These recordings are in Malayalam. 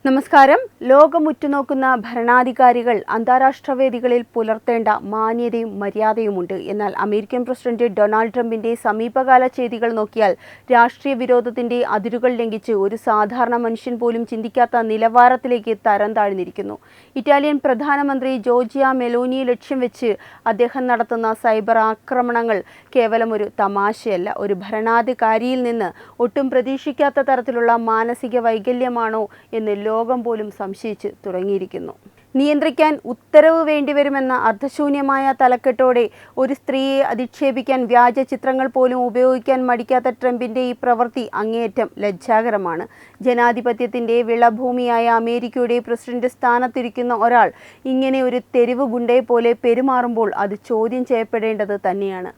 നമസ്കാരം. ലോകമുറ്റുനോക്കുന്ന ഭരണാധികാരികൾ അന്താരാഷ്ട്ര വേദികളിൽ പുലർത്തേണ്ട മാന്യതയും മര്യാദയുമുണ്ട്. എന്നാൽ അമേരിക്കൻ പ്രസിഡന്റ് ഡൊണാൾഡ് ട്രംപിന്റെ സമീപകാല ചെയ്തികൾ നോക്കിയാൽ രാഷ്ട്രീയ വിരോധത്തിന്റെ അതിരുകൾ ലംഘിച്ച് ഒരു സാധാരണ മനുഷ്യൻ പോലും ചിന്തിക്കാത്ത നിലവാരത്തിലേക്ക് തരം താഴ്ന്നിരിക്കുന്നു. ഇറ്റാലിയൻ പ്രധാനമന്ത്രി ജോർജിയ മെലോനിയെ ലക്ഷ്യം വെച്ച് അദ്ദേഹം നടത്തുന്ന സൈബർ ആക്രമണങ്ങൾ കേവലം ഒരു തമാശയല്ല, ഒരു ഭരണാധികാരിയിൽ നിന്ന് ഒട്ടും പ്രതീക്ഷിക്കാത്ത തരത്തിലുള്ള മാനസിക വൈകല്യമാണോ എന്ന് ലോകം പോലും സംശയിച്ച് തുടങ്ങിയിരിക്കുന്നു. നിയന്ത്രിക്കാൻ ഉത്തരവ് വേണ്ടിവരുമെന്ന അർത്ഥശൂന്യമായ തലക്കെട്ടോടെ ഒരു സ്ത്രീയെ അധിക്ഷേപിക്കാൻ വ്യാജ ചിത്രങ്ങൾ പോലും ഉപയോഗിക്കാൻ മടിക്കാത്ത ട്രംപിന്റെ ഈ പ്രവൃത്തി അങ്ങേയറ്റം ലജ്ജാകരമാണ്. ജനാധിപത്യത്തിന്റെ വിളഭൂമിയായ അമേരിക്കയുടെ പ്രസിഡന്റ് സ്ഥാനത്തിരിക്കുന്ന ഒരാൾ ഇങ്ങനെ ഒരു തെരുവ് ഗുണ്ടയെ പോലെ പെരുമാറുമ്പോൾ അത് ചോദ്യം ചെയ്യപ്പെടേണ്ടത് തന്നെയാണ്.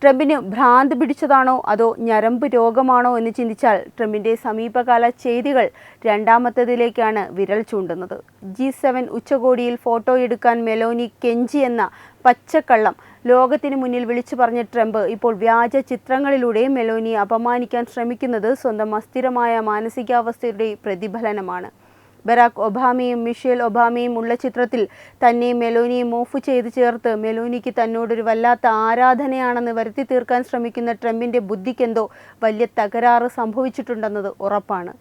ട്രംപിന് ഭ്രാന്ത് പിടിച്ചതാണോ അതോ ഞരമ്പ് രോഗമാണോ എന്ന് ചിന്തിച്ചാൽ ട്രംപിന്റെ സമീപകാല ചെയ്തികൾ രണ്ടാമത്തേതിലേക്കാണ് വിരൽ ചൂണ്ടുന്നത്. G7 ഉച്ചകോടിയിൽ ഫോട്ടോയെടുക്കാൻ മെലോനി കെഞ്ചി എന്ന പച്ചക്കള്ളം ലോകത്തിന് മുന്നിൽ വിളിച്ചു പറഞ്ഞ ട്രംപ് ഇപ്പോൾ വ്യാജ ചിത്രങ്ങളിലൂടെ മെലോനിയെ അപമാനിക്കാൻ ശ്രമിക്കുന്നത് സ്വന്തം അസ്ഥിരമായ മാനസികാവസ്ഥയുടെ പ്രതിഫലനമാണ്. ബരാക് ഒബാമയും മിഷേൽ ഒബാമയും ഉള്ള ചിത്രത്തിൽ തന്നെ മെലോനിയെ മോഫ് ചെയ്ത് ചേർത്ത് മെലോനിക്ക് തന്നോടൊരു വല്ലാത്ത ആരാധനയാണെന്ന് വരുത്തി തീർക്കാൻ ശ്രമിക്കുന്ന ട്രംപിന്റെ ബുദ്ധിക്കെന്തോ വലിയ തകരാറ് സംഭവിച്ചിട്ടുണ്ടെന്നത് ഉറപ്പാണ്.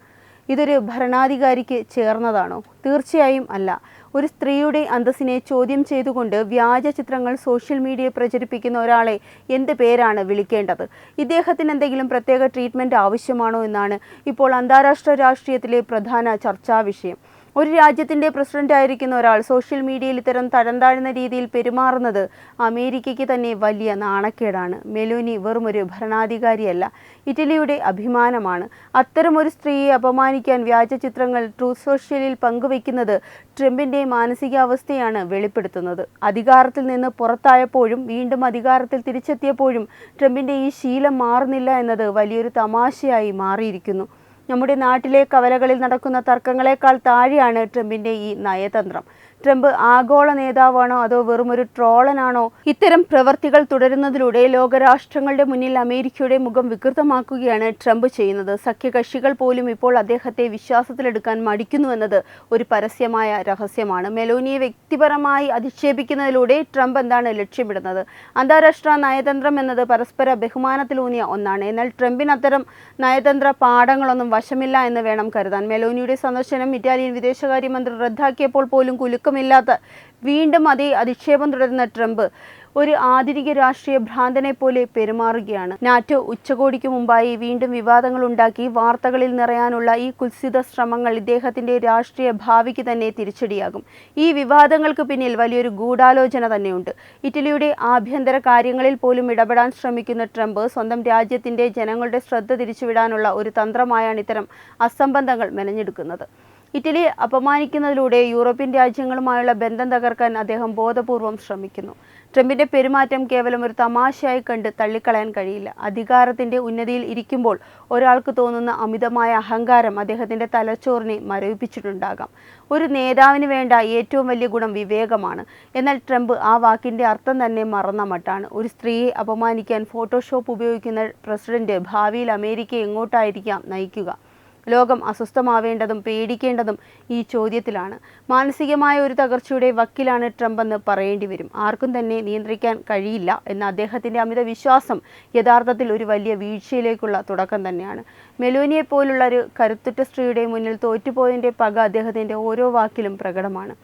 ഇതൊരു ഭരണാധികാരിക്ക് ചേർന്നതാണോ? തീർച്ചയായും അല്ല. ഒരു സ്ത്രീയുടെ അന്തസ്സിനെ ചോദ്യം ചെയ്തുകൊണ്ട് വ്യാജ ചിത്രങ്ങൾ സോഷ്യൽ മീഡിയയിൽ പ്രചരിപ്പിക്കുന്ന ഒരാളെ എന്ത് പേരാണ് വിളിക്കേണ്ടത്? ഇദ്ദേഹത്തിന് എന്തെങ്കിലും പ്രത്യേക ട്രീറ്റ്മെൻറ്റ് ആവശ്യമാണോ എന്നാണ് ഇപ്പോൾ അന്താരാഷ്ട്ര രാഷ്ട്രീയത്തിലെ പ്രധാന ചർച്ചാ വിഷയം. ഒരു രാജ്യത്തിൻ്റെ പ്രസിഡന്റായിരിക്കുന്ന ഒരാൾ സോഷ്യൽ മീഡിയയിൽ ഇത്തരം തരം താഴ്ന്ന രീതിയിൽ പെരുമാറുന്നത് അമേരിക്കയ്ക്ക് തന്നെ വലിയ നാണക്കേടാണ്. മെലോനി വെറുമൊരു ഭരണാധികാരിയല്ല, ഇറ്റലിയുടെ അഭിമാനമാണ്. അത്തരമൊരു സ്ത്രീയെ അപമാനിക്കാൻ വ്യാജ ചിത്രങ്ങൾ ട്രൂത്ത് സോഷ്യലിൽ പങ്കുവയ്ക്കുന്നത് ട്രംപിൻ്റെ മാനസികാവസ്ഥയാണ് വെളിപ്പെടുത്തുന്നത്. അധികാരത്തിൽ നിന്ന് പുറത്തായപ്പോഴും വീണ്ടും അധികാരത്തിൽ തിരിച്ചെത്തിയപ്പോഴും ട്രംപിൻ്റെ ഈ ശീലം മാറുന്നില്ല എന്നത് വലിയൊരു തമാശയായി മാറിയിരിക്കുന്നു. നമ്മുടെ നാട്ടിലെ കവലകളിൽ നടക്കുന്ന തർക്കങ്ങളെക്കാൾ താഴെയാണ് ട്രംപിന്റെ ഈ നയതന്ത്രം. ട്രംപ് ആഗോള നേതാവാണോ അതോ വെറുമൊരു ട്രോളനാണോ? ഇത്തരം പ്രവർത്തികൾ തുടരുന്നതിലൂടെ ലോകരാഷ്ട്രങ്ങളുടെ മുന്നിൽ അമേരിക്കയുടെ മുഖം വികൃതമാക്കുകയാണ് ട്രംപ് ചെയ്യുന്നത്. സഖ്യകക്ഷികൾ പോലും ഇപ്പോൾ അദ്ദേഹത്തെ വിശ്വാസത്തിലെടുക്കാൻ മടിക്കുന്നുവെന്നത് ഒരു പരസ്യമായ രഹസ്യമാണ്. മെലോനിയെ വ്യക്തിപരമായി അധിക്ഷേപിക്കുന്നതിലൂടെ ട്രംപ് എന്താണ് ലക്ഷ്യമിടുന്നത്? അന്താരാഷ്ട്ര നയതന്ത്രം എന്നത് പരസ്പര ബഹുമാനത്തിലൂന്നിയ ഒന്നാണ്. എന്നാൽ ട്രംപിന് അത്തരം നയതന്ത്ര പാഠങ്ങളൊന്നും വശമില്ല എന്ന് വേണം കരുതാൻ. മെലോനിയുടെ സന്ദർശനം ഇറ്റാലിയൻ വിദേശകാര്യമന്ത്രി റദ്ദാക്കിയപ്പോൾ പോലും കുലുക്കമില്ലാത്ത വീണ്ടും അതേ അധിക്ഷേപം തുടരുന്ന ട്രംപ് ഒരു ആധുനിക രാഷ്ട്രീയ ഭ്രാന്തനെ പോലെ പെരുമാറുകയാണ്. നാറ്റോ ഉച്ചകോടിക്ക് മുമ്പായി വീണ്ടും വിവാദങ്ങൾ ഉണ്ടാക്കി വാർത്തകളിൽ നിറയാനുള്ള ഈ കുത്സിത ശ്രമങ്ങൾ ഇദ്ദേഹത്തിന്റെ രാഷ്ട്രീയ ഭാവിക്ക് തന്നെ തിരിച്ചടിയാകും. ഈ വിവാദങ്ങൾക്ക് പിന്നിൽ വലിയൊരു ഗൂഢാലോചന തന്നെയുണ്ട്. ഇറ്റലിയുടെ ആഭ്യന്തര കാര്യങ്ങളിൽ പോലും ഇടപെടാൻ ശ്രമിക്കുന്ന ട്രംപ് സ്വന്തം രാജ്യത്തിന്റെ ജനങ്ങളുടെ ശ്രദ്ധ തിരിച്ചുവിടാനുള്ള ഒരു തന്ത്രമായാണ് ഇത്തരം അസംബന്ധങ്ങൾ മെനഞ്ഞെടുക്കുന്നത്. ഇറ്റലിയെ അപമാനിക്കുന്നതിലൂടെ യൂറോപ്യൻ രാജ്യങ്ങളുമായുള്ള ബന്ധം തകർക്കാൻ അദ്ദേഹം ബോധപൂർവം ശ്രമിക്കുന്നു. ട്രംപിന്റെ പെരുമാറ്റം കേവലം ഒരു തമാശയായി കണ്ട് തള്ളിക്കളയാൻ കഴിയില്ല. അധികാരത്തിന്റെ ഉന്നതിയിൽ ഇരിക്കുമ്പോൾ ഒരാൾക്ക് തോന്നുന്ന അമിതമായ അഹങ്കാരം അദ്ദേഹത്തിന്റെ തലച്ചോറിനെ മരവിപ്പിച്ചിട്ടുണ്ടാകാം. ഒരു നേതാവിന് വേണ്ട ഏറ്റവും വലിയ ഗുണം വിവേകമാണ്. എന്നാൽ ട്രംപ് ആ വാക്കിന്റെ അർത്ഥം തന്നെ മറന്ന മട്ടാണ്. ഒരു സ്ത്രീയെ അപമാനിക്കാൻ ഫോട്ടോഷോപ്പ് ഉപയോഗിക്കുന്ന പ്രസിഡന്റ് ഭാവിയിൽ അമേരിക്കയെ എങ്ങോട്ടായിരിക്കാം നയിക്കുക? ലോകം അസ്വസ്ഥമാവേണ്ടതും പേടിക്കേണ്ടതും ഈ ചോദ്യത്തിലാണ്. മാനസികമായ ഒരു തകർച്ചയുടെ വക്കിലാണ് ട്രംപ് എന്ന് പറയേണ്ടി വരും. ആർക്കും തന്നെ നിയന്ത്രിക്കാൻ കഴിയില്ല എന്ന അദ്ദേഹത്തിൻ്റെ അമിത വിശ്വാസം യഥാർത്ഥത്തിൽ ഒരു വലിയ വീഴ്ചയിലേക്കുള്ള തുടക്കം തന്നെയാണ്. മെലോനിയെ പോലുള്ള ഒരു കരുത്തുറ്റ സ്ത്രീയുടെ മുന്നിൽ തോറ്റുപോയതിൻ്റെ പക അദ്ദേഹത്തിൻ്റെ ഓരോ വാക്കിലും പ്രകടമാണ്.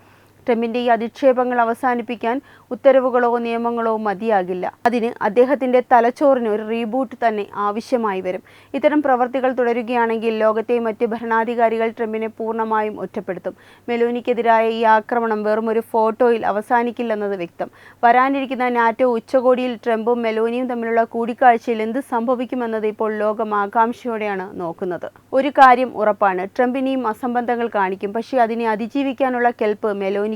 ട്രംപിന്റെ ഈ അധിക്ഷേപങ്ങൾ അവസാനിപ്പിക്കാൻ ഉത്തരവുകളോ നിയമങ്ങളോ മതിയാകില്ല. അതിന് അദ്ദേഹത്തിന്റെ തലച്ചോറിന് ഒരു റീബൂട്ട് തന്നെ ആവശ്യമായി വരും. ഇത്തരം പ്രവർത്തികൾ തുടരുകയാണെങ്കിൽ ലോകത്തെ മറ്റ് ഭരണാധികാരികൾ ട്രംപിനെ പൂർണ്ണമായും ഒറ്റപ്പെടുത്തും. മെലോനിക്കെതിരായ ഈ ആക്രമണം വെറും ഒരു ഫോട്ടോയിൽ അവസാനിക്കില്ലെന്നത് വ്യക്തം. വരാനിരിക്കുന്ന നാറ്റോ ഉച്ചകോടിയിൽ ട്രംപും മെലോനിയും തമ്മിലുള്ള കൂടിക്കാഴ്ചയിൽ എന്ത് സംഭവിക്കുമെന്നത് ഇപ്പോൾ ലോകം ആകാംക്ഷയോടെയാണ് നോക്കുന്നത്. ഒരു കാര്യം ഉറപ്പാണ്, ട്രംപ് ഇനിയും അസംബന്ധങ്ങൾ കാണിക്കും. പക്ഷേ അതിനെ അതിജീവിക്കാനുള്ള കെൽപ്പ് മെലോനിക്കുണ്ട്.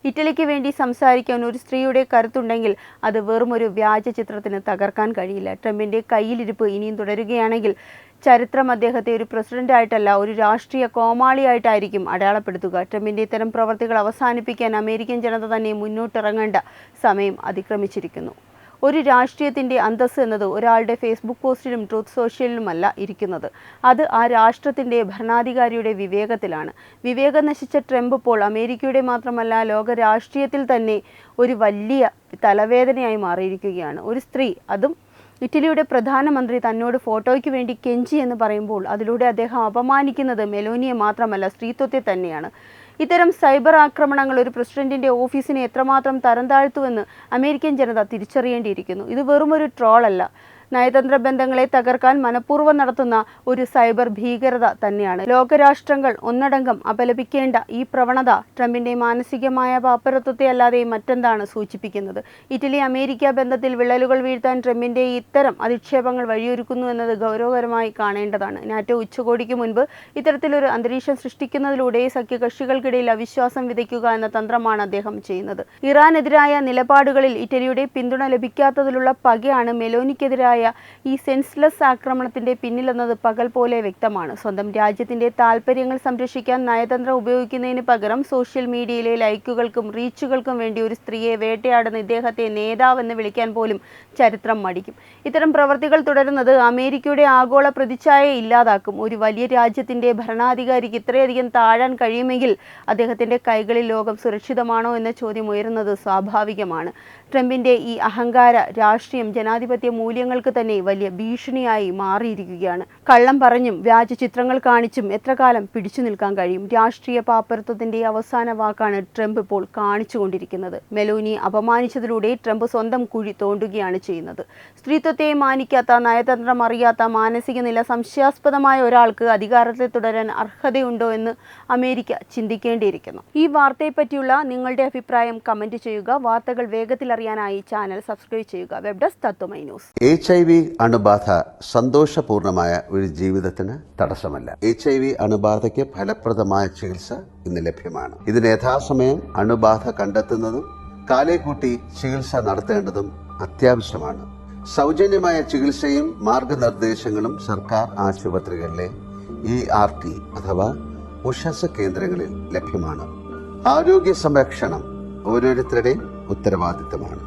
ഇറ്റലിക്ക് വേണ്ടി സംസാരിക്കാൻ ഒരു സ്ത്രീയുടെ കരുത്തുണ്ടെങ്കിൽ അത് വെറുമൊരു വ്യാജ ചിത്രത്തിന് തകർക്കാൻ കഴിയില്ല. ട്രംപിന്റെ കയ്യിലിരിപ്പ് ഇനിയും തുടരുകയാണെങ്കിൽ ചരിത്രം അദ്ദേഹത്തെ ഒരു പ്രസിഡന്റായിട്ടല്ല, ഒരു രാഷ്ട്രീയ കോമാളിയായിട്ടായിരിക്കും അടയാളപ്പെടുത്തുക. ട്രംപിന്റെ ഇത്തരം പ്രവർത്തികൾ അവസാനിപ്പിക്കാൻ അമേരിക്കൻ ജനത തന്നെ മുന്നോട്ടിറങ്ങേണ്ട സമയം അതിക്രമിച്ചിരിക്കുന്നു. ഒരു രാഷ്ട്രീയത്തിൻ്റെ അന്തസ്സ് എന്നത് ഒരാളുടെ ഫേസ്ബുക്ക് പോസ്റ്റിലും ട്രൂത്ത് സോഷ്യലിലുമല്ല ഇരിക്കുന്നത്. അത് ആ രാഷ്ട്രത്തിൻ്റെ ഭരണാധികാരിയുടെ വിവേകത്തിലാണ്. വിവേകം നശിച്ച ട്രംപ് ഇപ്പോൾ അമേരിക്കയുടെ മാത്രമല്ല ലോക രാഷ്ട്രീയത്തിൽ തന്നെ ഒരു വലിയ തലവേദനയായി മാറിയിരിക്കുകയാണ്. ഒരു സ്ത്രീ, അതും ഇറ്റലിയുടെ പ്രധാനമന്ത്രി, തന്നോട് ഫോട്ടോയ്ക്ക് വേണ്ടി കെഞ്ചി എന്ന് പറയുമ്പോൾ അതിലൂടെ അദ്ദേഹം അപമാനിക്കുന്നത് മെലോനിയെ മാത്രമല്ല, സ്ത്രീത്വത്തെ തന്നെയാണ്. ഇത്തരം സൈബർ ആക്രമണങ്ങൾ ഒരു പ്രസിഡന്റിന്റെ ഓഫീസിനെ എത്രമാത്രം തരം താഴ്ത്തുവെന്ന് അമേരിക്കൻ ജനത തിരിച്ചറിയേണ്ടിയിരിക്കുന്നു. ഇത് വെറുമൊരു ട്രോളല്ല, നയതന്ത്ര ബന്ധങ്ങളെ തകർക്കാൻ മനഃപൂർവ്വം നടത്തുന്ന ഒരു സൈബർ ഭീകരത തന്നെയാണ്. ലോകരാഷ്ട്രങ്ങൾ ഒന്നടങ്കം അപലപിക്കേണ്ട ഈ പ്രവണത ട്രംപിന്റെ മാനസികമായ പാപ്പരത്വത്തെ അല്ലാതെ മറ്റെന്താണ് സൂചിപ്പിക്കുന്നത്? ഇറ്റലി അമേരിക്ക ബന്ധത്തിൽ വിള്ളലുകൾ വീഴ്ത്താൻ ട്രംപിന്റെ ഇത്തരം അധിക്ഷേപങ്ങൾ വഴിയൊരുക്കുന്നു എന്നത് ഗൗരവകരമായി കാണേണ്ടതാണ്. നാറ്റോ ഉച്ചകോടിക്ക് മുൻപ് ഇത്തരത്തിലൊരു അന്തരീക്ഷം സൃഷ്ടിക്കുന്നതിലൂടെ സഖ്യകക്ഷികൾക്കിടയിൽ അവിശ്വാസം വിതയ്ക്കുക എന്ന തന്ത്രമാണ് അദ്ദേഹം ചെയ്യുന്നത്. ഇറാനെതിരായ നിലപാടുകളിൽ ഇറ്റലിയുടെ പിന്തുണ ലഭിക്കാത്തതിലുള്ള പകയാണ് മെലോനിക്കെതിരായ ഈ സെൻസ്ലെസ് ആക്രമണത്തിന്റെ പിന്നിലെന്നത് പകൽ പോലെ വ്യക്തമാണ്. സ്വന്തം രാജ്യത്തിന്റെ താൽപര്യങ്ങൾ സംരക്ഷിക്കാൻ നയതന്ത്രം ഉപയോഗിക്കുന്നതിന് പകരം സോഷ്യൽ മീഡിയയിലെ ലൈക്കുകൾക്കും റീച്ചുകൾക്കും വേണ്ടി ഒരു സ്ത്രീയെ വേട്ടയാടുന്ന ഇദ്ദേഹത്തെ നേതാവെന്ന് വിളിക്കാൻ പോലും ചരിത്രം മടിക്കും. ഇത്തരം പ്രവർത്തികൾ തുടരുന്നത് അമേരിക്കയുടെ ആഗോള പ്രതിച്ഛായയെ ഇല്ലാതാക്കും. ഒരു വലിയ രാജ്യത്തിന്റെ ഭരണാധികാരിക്ക് ഇത്രയധികം താഴാൻ കഴിയുമെങ്കിൽ അദ്ദേഹത്തിന്റെ കൈകളിൽ ലോകം സുരക്ഷിതമാണോ എന്ന ചോദ്യം ഉയരുന്നത് സ്വാഭാവികമാണ്. ട്രംപിന്റെ ഈ അഹങ്കാര രാഷ്ട്രീയം ജനാധിപത്യ മൂല്യങ്ങൾക്ക് തന്നെ വലിയ ഭീഷണിയായി മാറിയിരിക്കുകയാണ്. കള്ളം പറഞ്ഞും വ്യാജ ചിത്രങ്ങൾ കാണിച്ചും എത്ര കാലം പിടിച്ചു നിൽക്കാൻ കഴിയും? രാഷ്ട്രീയ പാപ്പരത്വത്തിന്റെ അവസാന വാക്കാണ് ട്രംപ് ഇപ്പോൾ കാണിച്ചുകൊണ്ടിരിക്കുന്നത്. മെലോനിയെ അപമാനിച്ചതിലൂടെ ട്രംപ് സ്വന്തം കുഴി തോണ്ടുകയാണ് ചെയ്യുന്നത്. സ്ത്രീത്വത്തെ മാനിക്കാത്ത, നയതന്ത്രം അറിയാത്ത മാനസിക നില സംശയാസ്പദമായ ഒരാൾക്ക് അധികാരത്തിൽ തുടരാൻ അർഹതയുണ്ടോ എന്ന് അമേരിക്ക ചിന്തിക്കേണ്ടിയിരിക്കുന്നു. ഈ വാർത്തയെപ്പറ്റിയുള്ള നിങ്ങളുടെ അഭിപ്രായം കമന്റ് ചെയ്യുക. വാർത്തകൾ വേഗത്തിൽ അറിയാനായി ചാനൽ സബ്സ്ക്രൈബ് ചെയ്യുക. വെബ് ഡെസ്ക് തത്വമൈ ന്യൂസ്. HIV അണുബാധ സന്തോഷപൂർണമായ ഒരു ജീവിതത്തിന് തടസ്സമല്ല. HIV അണുബാധയ്ക്ക് ഫലപ്രദമായ ചികിത്സ ഇന്ന് ലഭ്യമാണ്. ഇതിന് യഥാസമയം അണുബാധ കണ്ടെത്തുന്നതും കാലേക്കൂട്ടി ചികിത്സ നടത്തേണ്ടതും അത്യാവശ്യമാണ്. സൗജന്യമായ ചികിത്സയും മാർഗനിർദ്ദേശങ്ങളും സർക്കാർ ആശുപത്രികളിലെ ERT അഥവാ ഉഷസ് കേന്ദ്രങ്ങളിൽ ലഭ്യമാണ്. ആരോഗ്യ സംരക്ഷണം ഓരോരുത്തരുടെയും ഉത്തരവാദിത്തമാണ്.